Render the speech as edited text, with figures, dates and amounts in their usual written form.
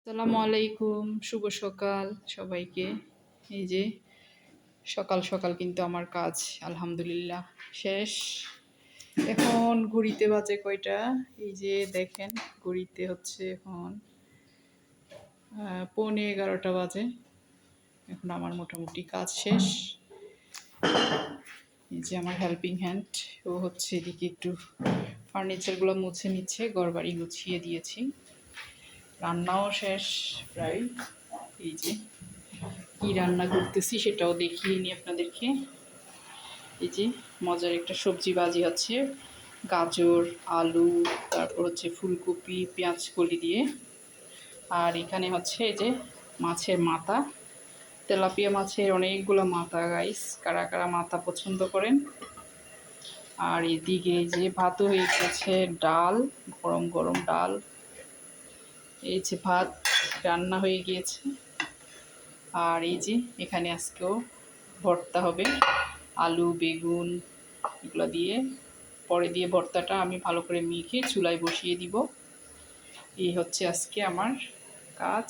আসসালামু আলাইকুম, শুভ সকাল সবাইকে। এই যে সকাল সকাল কিন্তু আমার কাজ আলহামদুলিল্লাহ শেষ। এখন ঘড়িতে বাজে কয়টা? এই যে দেখেন, ঘড়িতে হচ্ছে এখন 11:15 বাজে। এখন আমার মোটামুটি কাজ শেষ। এই যে আমার হেল্পিং হ্যান্ড, ও হচ্ছে এদিকে একটু ফার্নিচারগুলো মুছে নিচ্ছে, ঘরবাড়ি গুছিয়ে দিয়েছি, রান্নাও শেষ প্রায়। এই যে কি রান্না করতেছি সেটাও দেখিয়ে নিই আপনাদেরকে। এই যে মজার একটা সবজি ভাজি হচ্ছে, গাজর, আলু, তারপর হচ্ছে ফুলকপি, পেঁয়াজ কলি দিয়ে। আর এখানে হচ্ছে এই যে মাছের মাথা, তেলাপিয়া মাছের অনেকগুলো মাথা গাইস, কারা কারা মাথা পছন্দ করেন। আর এদিকে এই যে ভাতও হয়ে গেছে, ডাল, গরম গরম ডাল, এই যে ভাত রান্না হয়ে গিয়েছে। আর এই যে এখানে আজকেও ভর্তা হবে, আলু বেগুন এগুলো দিয়ে। পরে দিয়ে ভর্তাটা আমি ভালো করে মেখে চুলায় বসিয়ে দিব। এই হচ্ছে আজকে আমার কাজ।